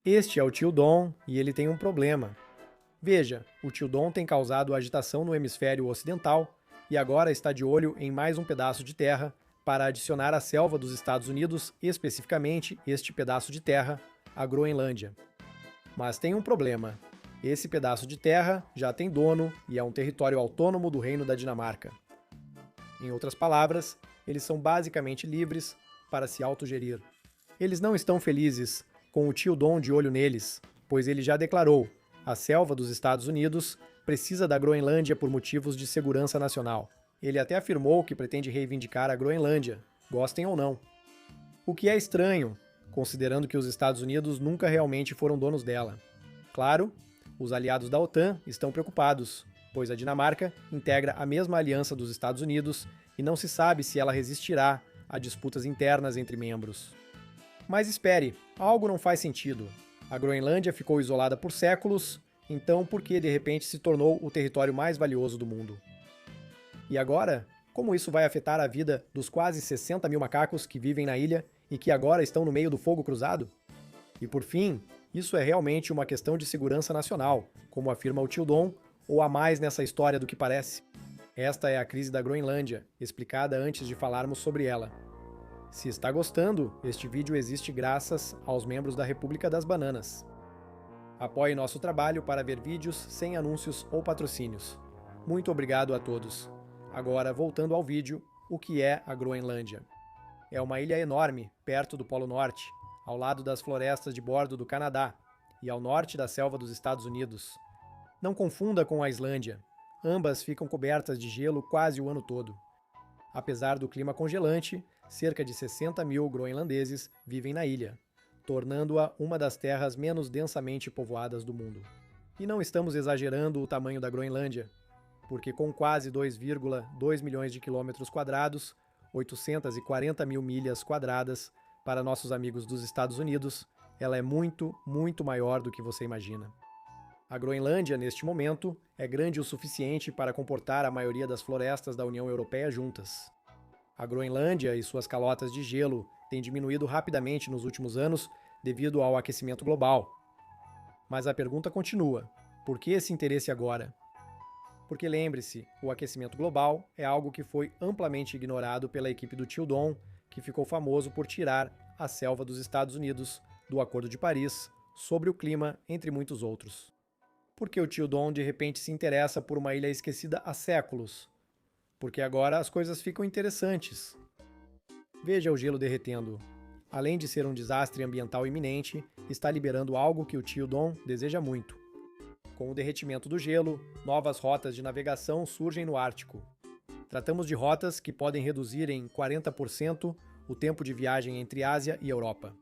Este é o Tio Dom e ele tem um problema. Veja, o Tio Dom tem causado agitação no hemisfério ocidental e agora está de olho em mais um pedaço de terra para adicionar à selva dos Estados Unidos, especificamente este pedaço de terra, a Groenlândia. Mas tem um problema. Esse pedaço de terra já tem dono e é um território autônomo do Reino da Dinamarca. Em outras palavras, eles são basicamente livres para se autogerir. Eles não estão felizes com o Tio Dom de olho neles, pois ele já declarou: a selva dos Estados Unidos precisa da Groenlândia por motivos de segurança nacional. Ele até afirmou que pretende reivindicar a Groenlândia, gostem ou não. O que é estranho, considerando que os Estados Unidos nunca realmente foram donos dela. Claro, os aliados da OTAN estão preocupados, pois a Dinamarca integra a mesma aliança dos Estados Unidos e não se sabe se ela resistirá a disputas internas entre membros. Mas espere, algo não faz sentido. A Groenlândia ficou isolada por séculos, então por que de repente se tornou o território mais valioso do mundo? E agora, como isso vai afetar a vida dos quase 60 mil macacos que vivem na ilha e que agora estão no meio do fogo cruzado? E por fim, isso é realmente uma questão de segurança nacional, como afirma o Tio Dom, ou há mais nessa história do que parece? Esta é a crise da Groenlândia, explicada antes de falarmos sobre ela. Se está gostando, este vídeo existe graças aos membros da República das Bananas. Apoie nosso trabalho para ver vídeos sem anúncios ou patrocínios. Muito obrigado a todos. Agora, voltando ao vídeo, o que é a Groenlândia? É uma ilha enorme, perto do Polo Norte, ao lado das florestas de bordo do Canadá e ao norte da selva dos Estados Unidos. Não confunda com a Islândia. Ambas ficam cobertas de gelo quase o ano todo. Apesar do clima congelante, cerca de 60 mil groenlandeses vivem na ilha, tornando-a uma das terras menos densamente povoadas do mundo. E não estamos exagerando o tamanho da Groenlândia, porque com quase 2,2 milhões de quilômetros quadrados, 840 mil milhas quadradas, para nossos amigos dos Estados Unidos, ela é muito, muito maior do que você imagina. A Groenlândia, neste momento, é grande o suficiente para comportar a maioria das florestas da União Europeia juntas. A Groenlândia e suas calotas de gelo têm diminuído rapidamente nos últimos anos devido ao aquecimento global. Mas a pergunta continua: por que esse interesse agora? Porque lembre-se, o aquecimento global é algo que foi amplamente ignorado pela equipe do Tio Dom, que ficou famoso por tirar a selva dos Estados Unidos do Acordo de Paris sobre o clima, entre muitos outros. Porque o Tio Dom de repente se interessa por uma ilha esquecida há séculos? Porque agora as coisas ficam interessantes. Veja o gelo derretendo. Além de ser um desastre ambiental iminente, está liberando algo que o Tio Dom deseja muito. Com o derretimento do gelo, novas rotas de navegação surgem no Ártico. Tratamos de rotas que podem reduzir em 40% o tempo de viagem entre Ásia e Europa,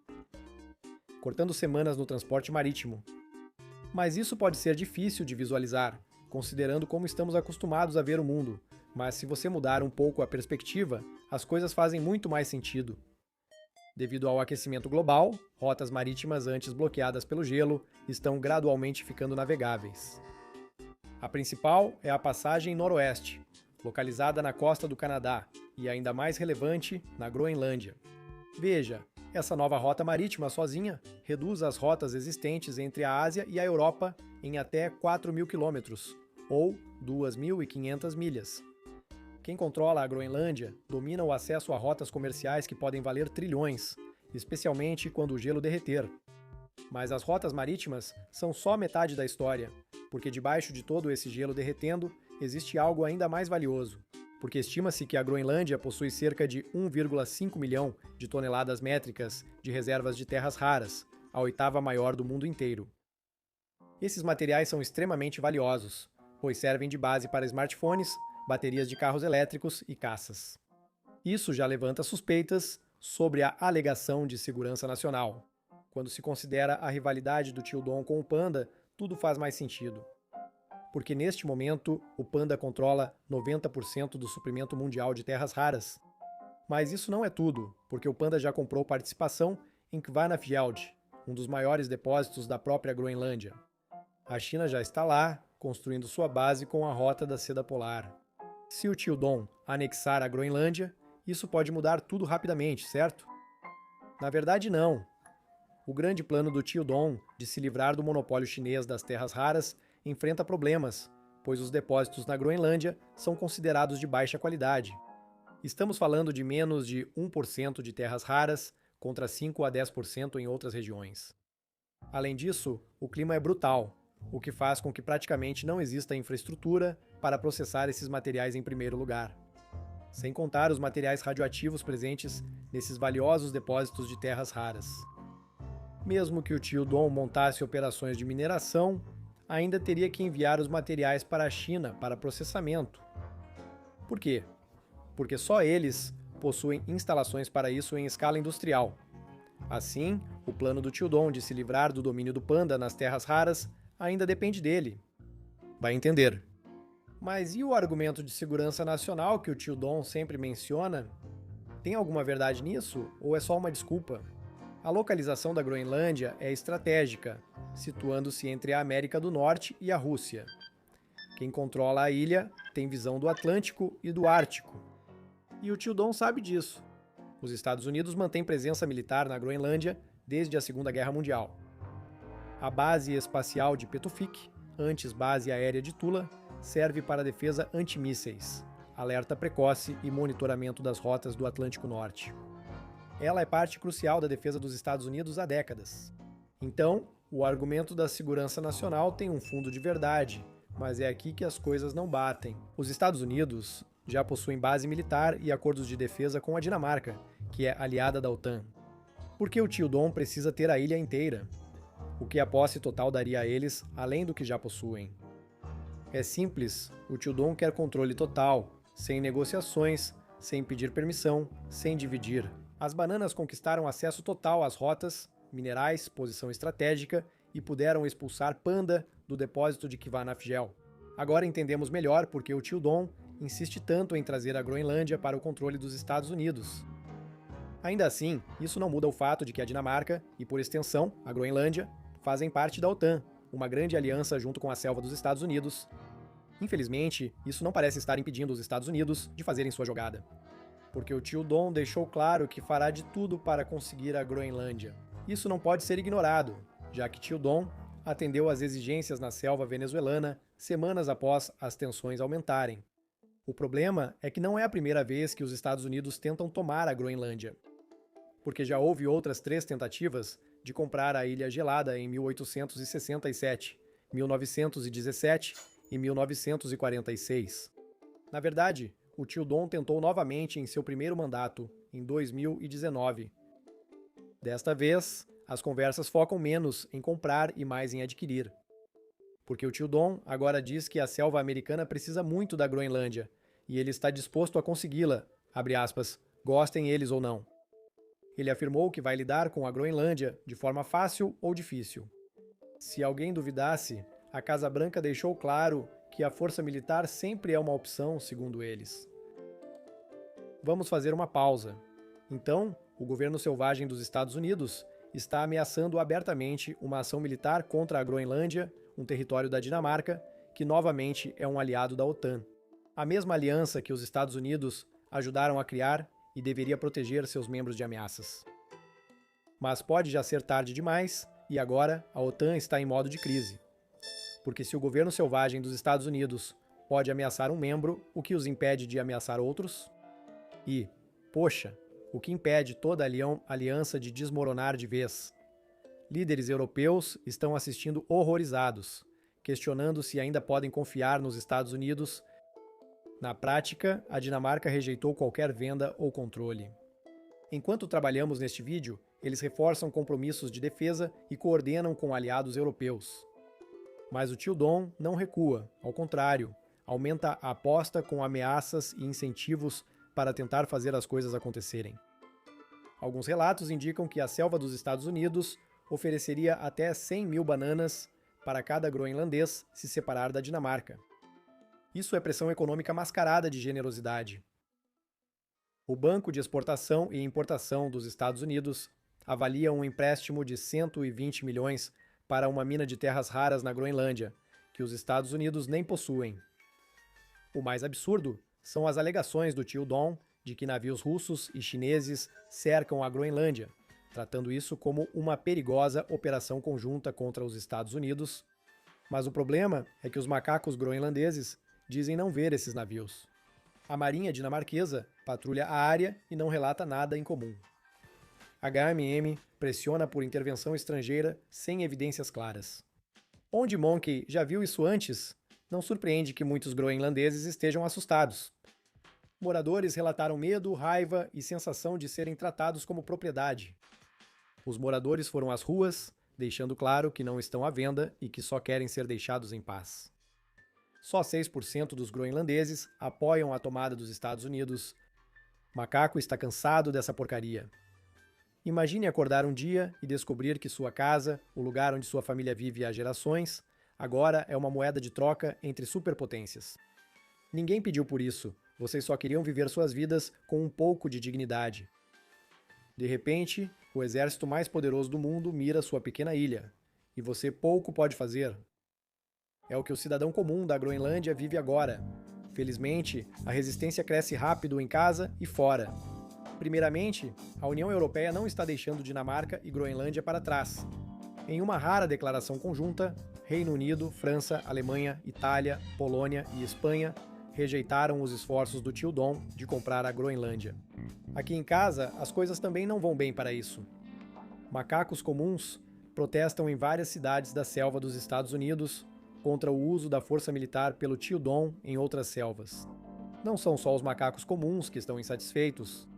cortando semanas no transporte marítimo. Mas isso pode ser difícil de visualizar, considerando como estamos acostumados a ver o mundo, mas se você mudar um pouco a perspectiva, as coisas fazem muito mais sentido. Devido ao aquecimento global, rotas marítimas antes bloqueadas pelo gelo estão gradualmente ficando navegáveis. A principal é a Passagem Noroeste, localizada na costa do Canadá, e ainda mais relevante, na Groenlândia. Veja, essa nova rota marítima sozinha reduz as rotas existentes entre a Ásia e a Europa em até 4.000 quilômetros, ou 2.500 milhas. Quem controla a Groenlândia domina o acesso a rotas comerciais que podem valer trilhões, especialmente quando o gelo derreter. Mas as rotas marítimas são só metade da história, porque debaixo de todo esse gelo derretendo existe algo ainda mais valioso, porque estima-se que a Groenlândia possui cerca de 1,5 milhão de toneladas métricas de reservas de terras raras, a oitava maior do mundo inteiro. Esses materiais são extremamente valiosos, pois servem de base para smartphones, baterias de carros elétricos e caças. Isso já levanta suspeitas sobre a alegação de segurança nacional. Quando se considera a rivalidade do Tio Dom com o Panda, tudo faz mais sentido. Porque neste momento, o Panda controla 90% do suprimento mundial de terras raras. Mas isso não é tudo, porque o Panda já comprou participação em Kvanefjeld, um dos maiores depósitos da própria Groenlândia. A China já está lá, construindo sua base com a rota da seda polar. Se o Tio Dom anexar a Groenlândia, isso pode mudar tudo rapidamente, certo? Na verdade, não. O grande plano do tio Dom de se livrar do monopólio chinês das terras raras enfrenta problemas, pois os depósitos na Groenlândia são considerados de baixa qualidade. Estamos falando de menos de 1% de terras raras contra 5 a 10% em outras regiões. Além disso, o clima é brutal, o que faz com que praticamente não exista infraestrutura para processar esses materiais em primeiro lugar. Sem contar os materiais radioativos presentes nesses valiosos depósitos de terras raras. Mesmo que o tio Dom montasse operações de mineração, ainda teria que enviar os materiais para a China para processamento. Por quê? Porque só eles possuem instalações para isso em escala industrial. Assim, o plano do tio Dom de se livrar do domínio do panda nas terras raras ainda depende dele. Vai entender. Mas e o argumento de segurança nacional que o tio Dom sempre menciona? Tem alguma verdade nisso ou é só uma desculpa? A localização da Groenlândia é estratégica, situando-se entre a América do Norte e a Rússia. Quem controla a ilha tem visão do Atlântico e do Ártico. E o tio Dom sabe disso. Os Estados Unidos mantêm presença militar na Groenlândia desde a Segunda Guerra Mundial. A base espacial de Pituffik, antes base aérea de Tula, serve para defesa antimísseis, alerta precoce e monitoramento das rotas do Atlântico Norte. Ela é parte crucial da defesa dos Estados Unidos há décadas. Então, o argumento da segurança nacional tem um fundo de verdade, mas é aqui que as coisas não batem. Os Estados Unidos já possuem base militar e acordos de defesa com a Dinamarca, que é aliada da OTAN. Por que o tio Dom precisa ter a ilha inteira? O que a posse total daria a eles, além do que já possuem? É simples, o tio Dom quer controle total, sem negociações, sem pedir permissão, sem dividir. As bananas conquistaram acesso total às rotas, minerais, posição estratégica e puderam expulsar Panda do depósito de Kvanafjell. Agora entendemos melhor por que o tio Dom insiste tanto em trazer a Groenlândia para o controle dos Estados Unidos. Ainda assim, isso não muda o fato de que a Dinamarca, e por extensão, a Groenlândia, fazem parte da OTAN, uma grande aliança junto com a selva dos Estados Unidos. Infelizmente, isso não parece estar impedindo os Estados Unidos de fazerem sua jogada. Porque o tio Dom deixou claro que fará de tudo para conseguir a Groenlândia. Isso não pode ser ignorado, já que tio Dom atendeu às exigências na selva venezuelana semanas após as tensões aumentarem. O problema é que não é a primeira vez que os Estados Unidos tentam tomar a Groenlândia, porque já houve outras 3 tentativas de comprar a Ilha Gelada em 1867, 1917 e 1946. Na verdade, o tio Dom tentou novamente em seu primeiro mandato, em 2019. Desta vez, as conversas focam menos em comprar e mais em adquirir. Porque o tio Dom agora diz que a selva americana precisa muito da Groenlândia, e ele está disposto a consegui-la, abre aspas, gostem eles ou não. Ele afirmou que vai lidar com a Groenlândia de forma fácil ou difícil. Se alguém duvidasse, a Casa Branca deixou claro que a força militar sempre é uma opção, segundo eles. Vamos fazer uma pausa. Então, o governo selvagem dos Estados Unidos está ameaçando abertamente uma ação militar contra a Groenlândia, um território da Dinamarca, que novamente é um aliado da OTAN. A mesma aliança que os Estados Unidos ajudaram a criar e deveria proteger seus membros de ameaças. Mas pode já ser tarde demais, e agora a OTAN está em modo de crise. Porque se o governo selvagem dos Estados Unidos pode ameaçar um membro, o que os impede de ameaçar outros? E, poxa, o que impede toda a aliança de desmoronar de vez? Líderes europeus estão assistindo horrorizados, questionando se ainda podem confiar nos Estados Unidos. Na prática, a Dinamarca rejeitou qualquer venda ou controle. Enquanto trabalhamos neste vídeo, eles reforçam compromissos de defesa e coordenam com aliados europeus. Mas o tio Dom não recua, ao contrário, aumenta a aposta com ameaças e incentivos para tentar fazer as coisas acontecerem. Alguns relatos indicam que a selva dos Estados Unidos ofereceria até 100 mil bananas para cada groenlandês se separar da Dinamarca. Isso é pressão econômica mascarada de generosidade. O Banco de Exportação e Importação dos Estados Unidos avalia um empréstimo de 120 milhões para uma mina de terras raras na Groenlândia, que os Estados Unidos nem possuem. O mais absurdo são as alegações do tio Dom de que navios russos e chineses cercam a Groenlândia, tratando isso como uma perigosa operação conjunta contra os Estados Unidos, mas o problema é que os macacos groenlandeses dizem não ver esses navios. A marinha dinamarquesa patrulha a área e não relata nada em comum. HMM pressiona por intervenção estrangeira sem evidências claras. Onde Monkey já viu isso antes, não surpreende que muitos groenlandeses estejam assustados. Moradores relataram medo, raiva e sensação de serem tratados como propriedade. Os moradores foram às ruas, deixando claro que não estão à venda e que só querem ser deixados em paz. Só 6% dos groenlandeses apoiam a tomada dos Estados Unidos. Macaco está cansado dessa porcaria. Imagine acordar um dia e descobrir que sua casa, o lugar onde sua família vive há gerações, agora é uma moeda de troca entre superpotências. Ninguém pediu por isso, vocês só queriam viver suas vidas com um pouco de dignidade. De repente, o exército mais poderoso do mundo mira sua pequena ilha, e você pouco pode fazer. É o que o cidadão comum da Groenlândia vive agora. Felizmente, a resistência cresce rápido em casa e fora. Primeiramente, a União Europeia não está deixando Dinamarca e Groenlândia para trás. Em uma rara declaração conjunta, Reino Unido, França, Alemanha, Itália, Polônia e Espanha rejeitaram os esforços do tio Dom de comprar a Groenlândia. Aqui em casa, as coisas também não vão bem para isso. Macacos comuns protestam em várias cidades da selva dos Estados Unidos contra o uso da força militar pelo tio Dom em outras selvas. Não são só os macacos comuns que estão insatisfeitos.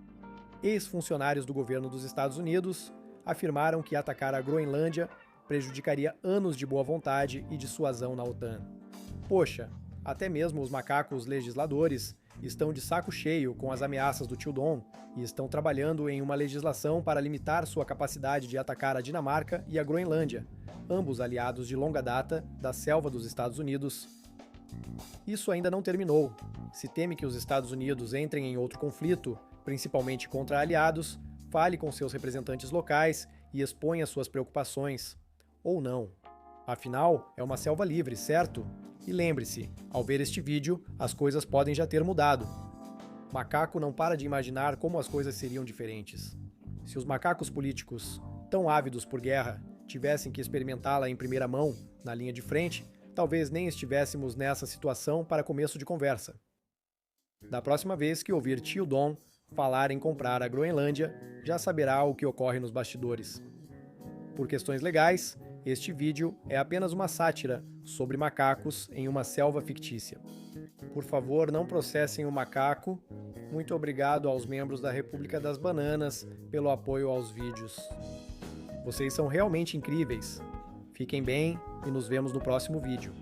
Ex-funcionários do governo dos Estados Unidos afirmaram que atacar a Groenlândia prejudicaria anos de boa vontade e dissuasão na OTAN. Poxa, até mesmo os macacos legisladores estão de saco cheio com as ameaças do tio Dom e estão trabalhando em uma legislação para limitar sua capacidade de atacar a Dinamarca e a Groenlândia, ambos aliados de longa data da selva dos Estados Unidos. Isso ainda não terminou. Se teme que os Estados Unidos entrem em outro conflito, principalmente contra aliados, fale com seus representantes locais e exponha suas preocupações. Ou não. Afinal, é uma selva livre, certo? E lembre-se, ao ver este vídeo, as coisas podem já ter mudado. Macaco não para de imaginar como as coisas seriam diferentes. Se os macacos políticos, tão ávidos por guerra, tivessem que experimentá-la em primeira mão, na linha de frente, talvez nem estivéssemos nessa situação para começo de conversa. Da próxima vez que ouvir tio Dom falar em comprar a Groenlândia, já saberá o que ocorre nos bastidores. Por questões legais, este vídeo é apenas uma sátira sobre macacos em uma selva fictícia. Por favor, não processem o macaco. Muito obrigado aos membros da República das Bananas pelo apoio aos vídeos. Vocês são realmente incríveis. Fiquem bem e nos vemos no próximo vídeo.